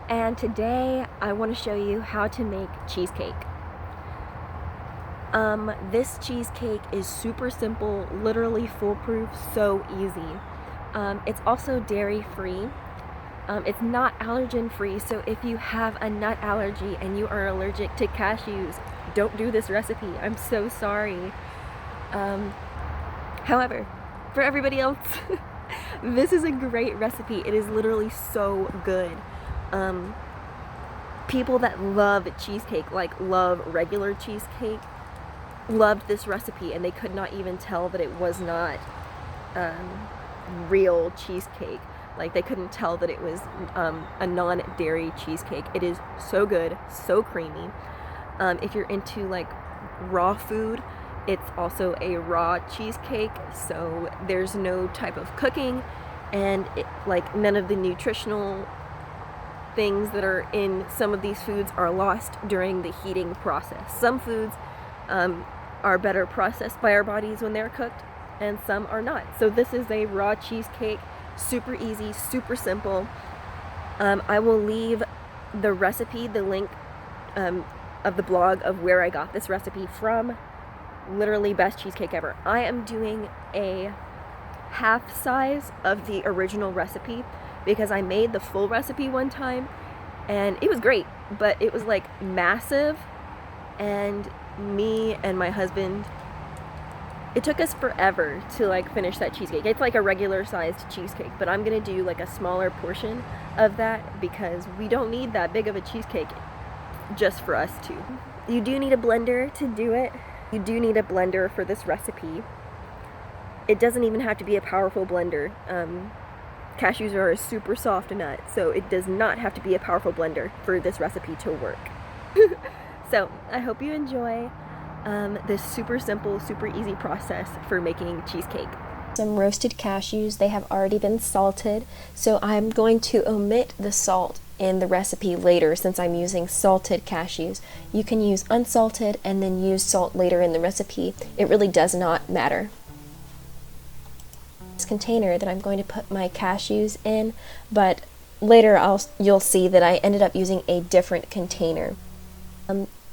and today I want to show you how to make cheesecake. This cheesecake is super simple, literally foolproof, so easy. It's also dairy free. It's not allergen free, so if you have a nut allergy and you are allergic to cashews, don't do this recipe. I'm so sorry. However, for everybody else, this is a great recipe. It is literally so good. People that love cheesecake, like love regular cheesecake, loved this recipe, and they could not even tell that it was not real cheesecake. Like, they couldn't tell that it was a non-dairy cheesecake. It is so good, so creamy. If you're into like raw food, it's also a raw cheesecake, so there's no type of cooking, and like none of the nutritional things that are in some of these foods are lost during the heating process. Some foods are better processed by our bodies when they're cooked, and some are not. So this is a raw cheesecake, super easy, super simple. I will leave the recipe, the link of the blog of where I got this recipe from. Literally best cheesecake ever. I am doing a half size of the original recipe because I made the full recipe one time and it was great, but it was like massive, and me and my husband, it took us forever to like finish that cheesecake. It's like a regular sized cheesecake, but I'm gonna do like a smaller portion of that because we don't need that big of a cheesecake just for us two. You do need a blender to do it. You do need a blender for this recipe. It doesn't even have to be a powerful blender. Cashews are a super soft nut, so it does not have to be a powerful blender for this recipe to work. So I hope you enjoy this super simple, super easy process for making cheesecake. Some roasted cashews, they have already been salted, so I'm going to omit the salt in the recipe later since I'm using salted cashews. You can use unsalted and then use salt later in the recipe. It really does not matter. This container that I'm going to put my cashews in, but later you'll see that I ended up using a different container.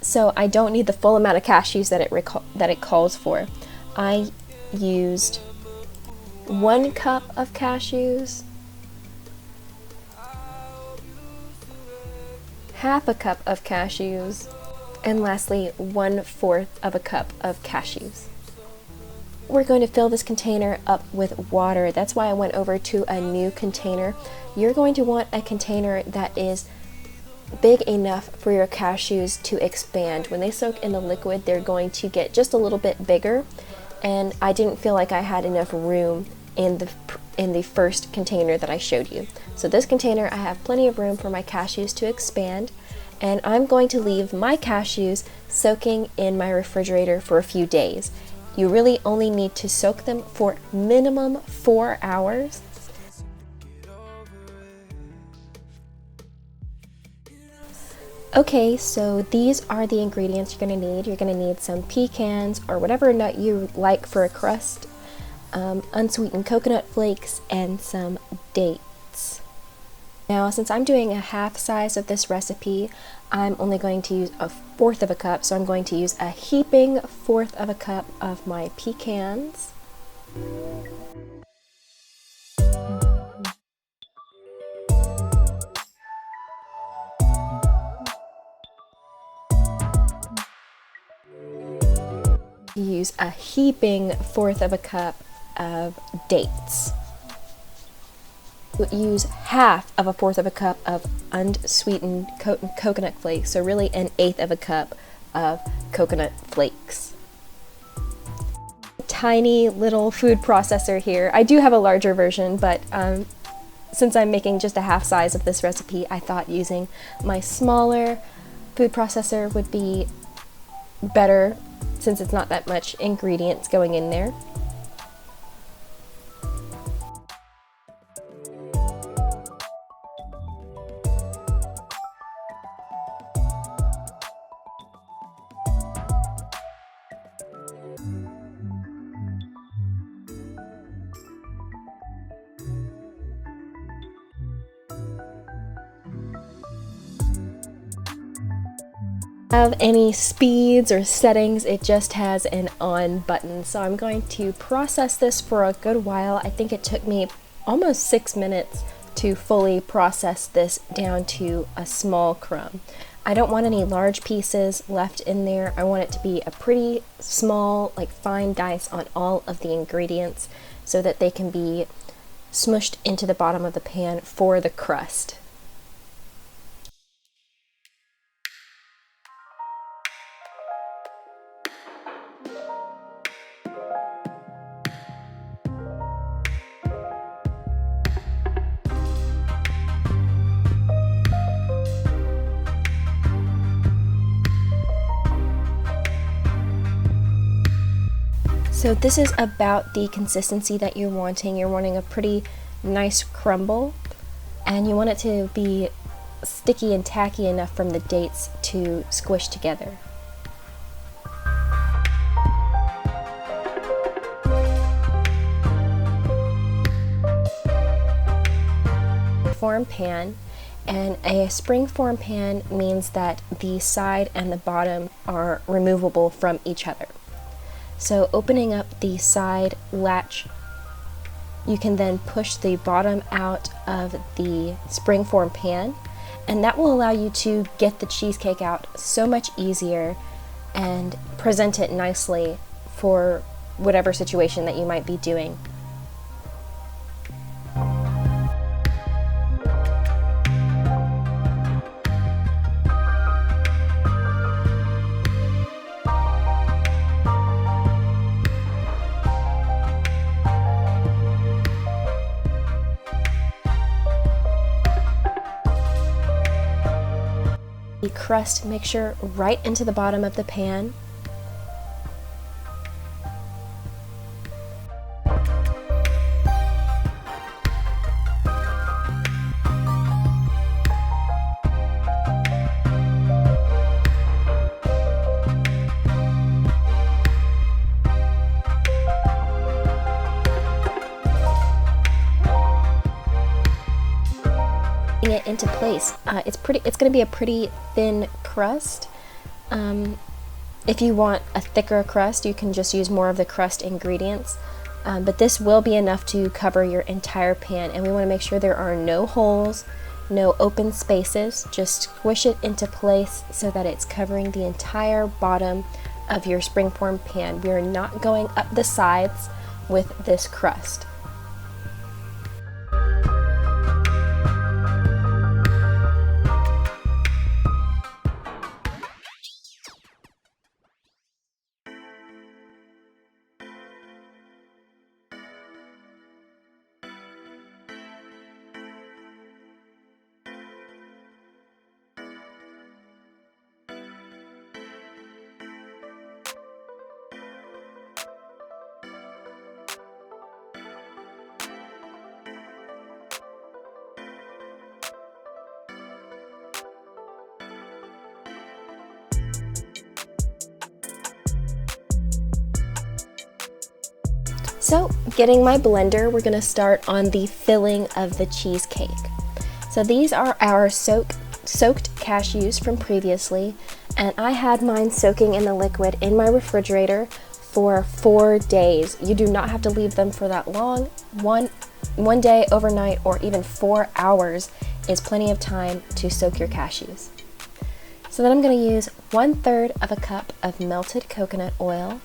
So I don't need the full amount of cashews that it calls for. I used 1 cup of cashews, half a cup of cashews, and lastly 1/4 of a cup of cashews. We're going to fill this container up with water. That's why I went over to a new container. You're going to want a container that is big enough for your cashews to expand. When they soak in the liquid, they're going to get just a little bit bigger, and I didn't feel like I had enough room in the first container that I showed you. So this container, I have plenty of room for my cashews to expand, and I'm going to leave my cashews soaking in my refrigerator for a few days. You really only need to soak them for minimum 4 hours. Okay, so these are the ingredients you're going to need. You're going to need some pecans or whatever nut you like for a crust, unsweetened coconut flakes, and some dates. Now, since I'm doing a half size of this recipe, I'm only going to use 1/4 of a cup, so I'm going to use a heaping 1/4 of a cup of my pecans. Use a heaping 1/4 of a cup of dates. Use half of a 1/4 of a cup of unsweetened coconut flakes, so really 1/8 of a cup of coconut flakes. Tiny little food processor here. I do have a larger version, but since I'm making just a half size of this recipe, I thought using my smaller food processor would be better since it's not that much ingredients going in there. Have any speeds or settings, it just has an on button. So I'm going to process this for a good while. I think it took me almost 6 minutes to fully process this down to a small crumb. I don't want any large pieces left in there. I want it to be a pretty small, like fine dice on all of the ingredients so that they can be smushed into the bottom of the pan for the crust. So this is about the consistency that you're wanting. You're wanting a pretty nice crumble, and you want it to be sticky and tacky enough from the dates to squish together. Form pan, and a spring form pan means that the side and the bottom are removable from each other. So opening up the side latch, you can then push the bottom out of the springform pan, and that will allow you to get the cheesecake out so much easier and present it nicely for whatever situation that you might be doing. The crust mixture right into the bottom of the pan. It into place. It's going to be a pretty thin crust. If you want a thicker crust, you can just use more of the crust ingredients. But this will be enough to cover your entire pan, and we want to make sure there are no holes, no open spaces. Just squish it into place so that it's covering the entire bottom of your springform pan. We are not going up the sides with this crust. So, getting my blender, we're going to start on the filling of the cheesecake. So these are our soaked cashews from previously, and I had mine soaking in the liquid in my refrigerator for 4 days. You do not have to leave them for that long. One day, overnight, or even 4 hours is plenty of time to soak your cashews. So then I'm going to use 1/3 of a cup of melted coconut oil,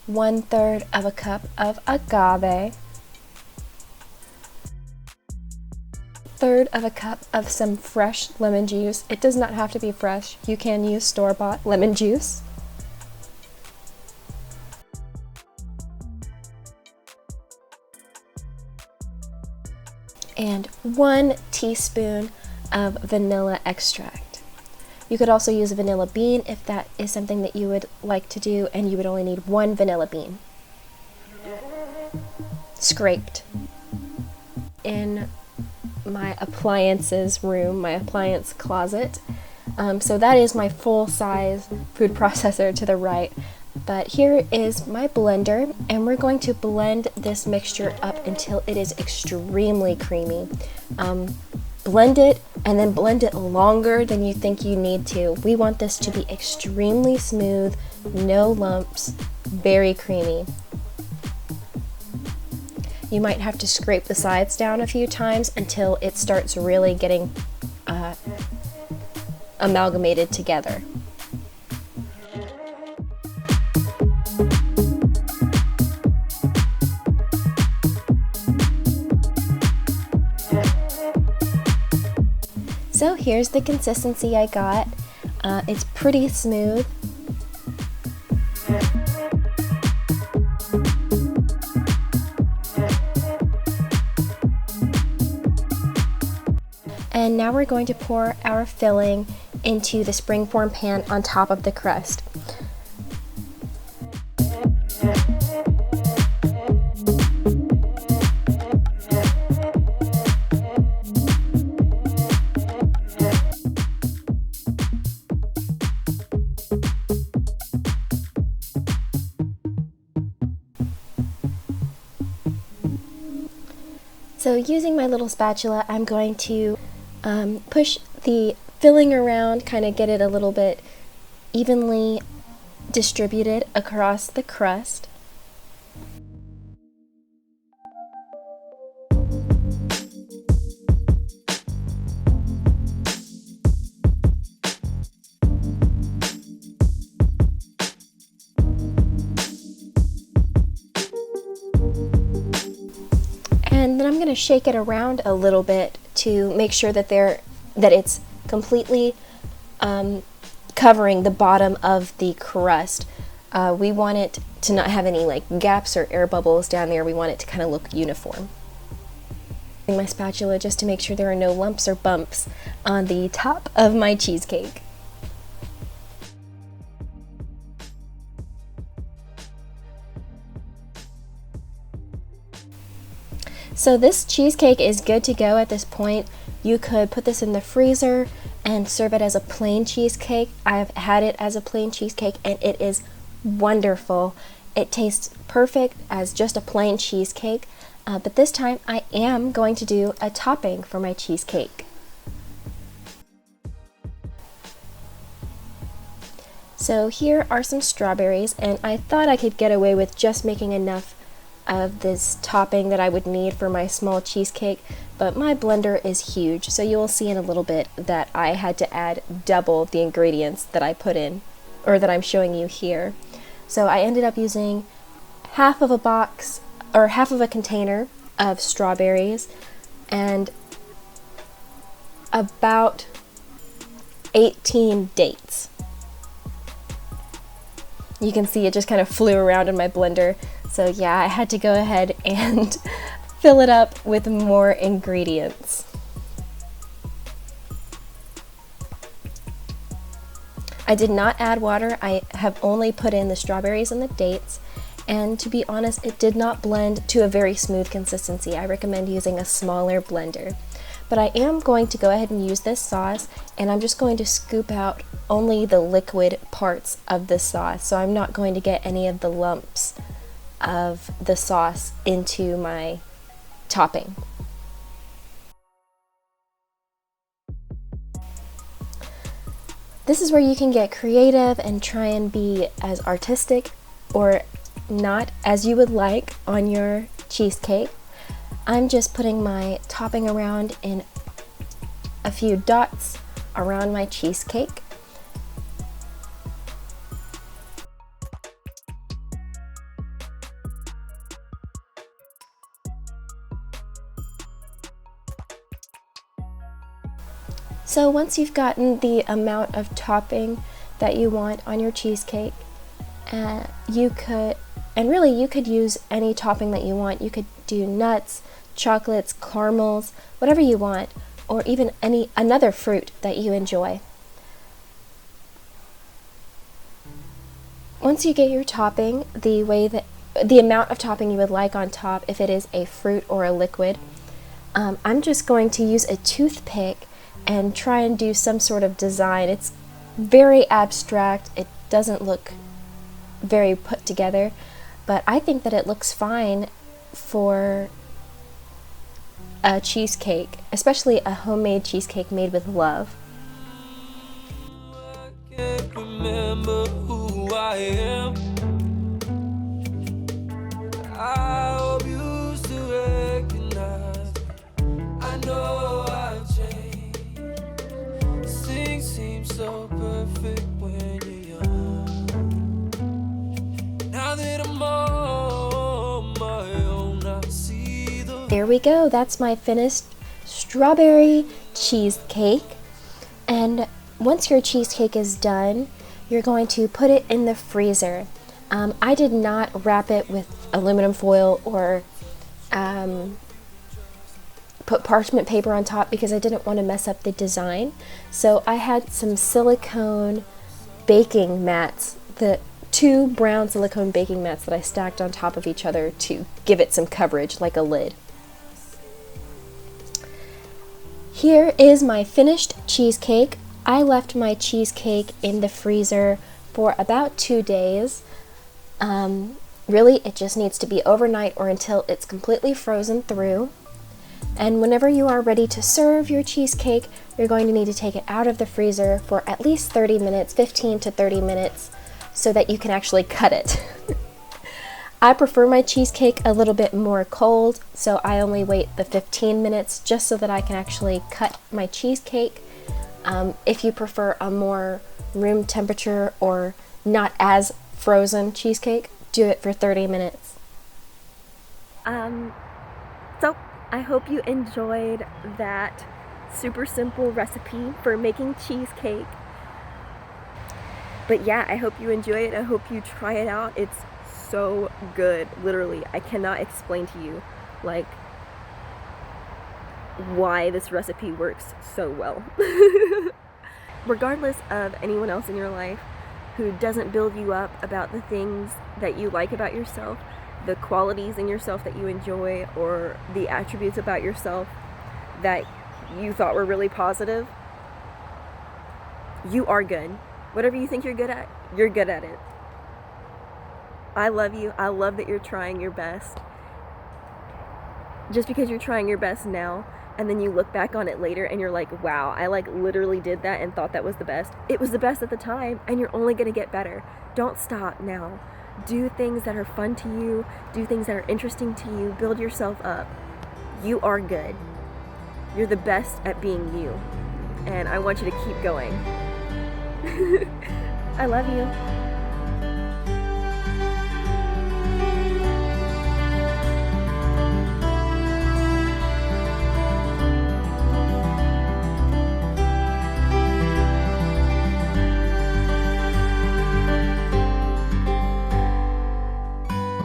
1/3 of a cup of agave, 1/3 of a cup of some fresh lemon juice. It does not have to be fresh. You can use store-bought lemon juice. And 1 teaspoon of vanilla extract. You could also use a vanilla bean if that is something that you would like to do, and you would only need 1 vanilla bean. Scraped. In my appliances room, my appliance closet. So that is my full-size food processor to the right. But here is my blender, and we're going to blend this mixture up until it is extremely creamy. Blend it and then blend it longer than you think you need to. We want this to be extremely smooth, no lumps, very creamy. You might have to scrape the sides down a few times until it starts really getting amalgamated together. So here's the consistency I got. It's pretty smooth. And now we're going to pour our filling into the springform pan on top of the crust. So using my little spatula, I'm going to push the filling around, kind of get it a little bit evenly distributed across the crust. And then I'm going to shake it around a little bit to make sure that it's completely covering the bottom of the crust. We want it to not have any like gaps or air bubbles down there. We want it to kind of look uniform. Using my spatula just to make sure there are no lumps or bumps on the top of my cheesecake. So this cheesecake is good to go at this point. You could put this in the freezer and serve it as a plain cheesecake. I've had it as a plain cheesecake and it is wonderful. It tastes perfect as just a plain cheesecake, but this time I am going to do a topping for my cheesecake. So here are some strawberries, and I thought I could get away with just making enough of this topping that I would need for my small cheesecake, but my blender is huge, so you will see in a little bit that I had to add double the ingredients that I put in, or that I'm showing you here. So I ended up using half of a box, or half of a container of strawberries, and about 18 dates. You can see it just kind of flew around in my blender. So yeah, I had to go ahead and fill it up with more ingredients. I did not add water. I have only put in the strawberries and the dates, and to be honest, it did not blend to a very smooth consistency. I recommend using a smaller blender. But I am going to go ahead and use this sauce, and I'm just going to scoop out only the liquid parts of the sauce, so I'm not going to get any of the lumps of the sauce into my topping. This is where you can get creative and try and be as artistic or not as you would like on your cheesecake. I'm just putting my topping around in a few dots around my cheesecake. So once you've gotten the amount of topping that you want on your cheesecake, you could use any topping that you want. You could do nuts, chocolates, caramels, whatever you want, or even another fruit that you enjoy. Once you get your topping, the amount of topping you would like on top, if it is a fruit or a liquid, I'm just going to use a toothpick and try and do some sort of design. It's very abstract. It doesn't look very put together, but I think that it looks fine for a cheesecake, especially a homemade cheesecake made with love. I can't remember who I am. I hope you still recognize me. I know I've changed. Things seem so perfect when you're young. Now that I'm on my own, I see the. There we go. That's my finished strawberry cheesecake. And once your cheesecake is done, you're going to put it in the freezer. I did not wrap it with aluminum foil or put parchment paper on top because I didn't want to mess up the design. So I had some silicone baking mats, the 2 brown silicone baking mats that I stacked on top of each other to give it some coverage like a lid. Here is my finished cheesecake. I left my cheesecake in the freezer for about 2 days. Really, it just needs to be overnight or until it's completely frozen through. And whenever you are ready to serve your cheesecake, you're going to need to take it out of the freezer for at least 30 minutes, 15 to 30 minutes, so that you can actually cut it. I prefer my cheesecake a little bit more cold, so I only wait the 15 minutes just so that I can actually cut my cheesecake. If you prefer a more room temperature or not as frozen cheesecake, do it for 30 minutes. So I hope you enjoyed that super simple recipe for making cheesecake. But yeah, I hope you enjoy it. I hope you try it out. It's so good. Literally, I cannot explain to you like why this recipe works so well. Regardless of anyone else in your life who doesn't build you up about the things that you like about yourself, the qualities in yourself that you enjoy, or the attributes about yourself that you thought were really positive, you are good. Whatever you think you're good at it. I love you. I love that you're trying your best. Just because you're trying your best now, and then you look back on it later and you're like, wow, I like literally did that and thought that was the best. It was the best at the time, and you're only gonna get better. Don't stop now. Do things that are fun to you. Do things that are interesting to you. Build yourself up. You are good. You're the best at being you. And I want you to keep going. I love you.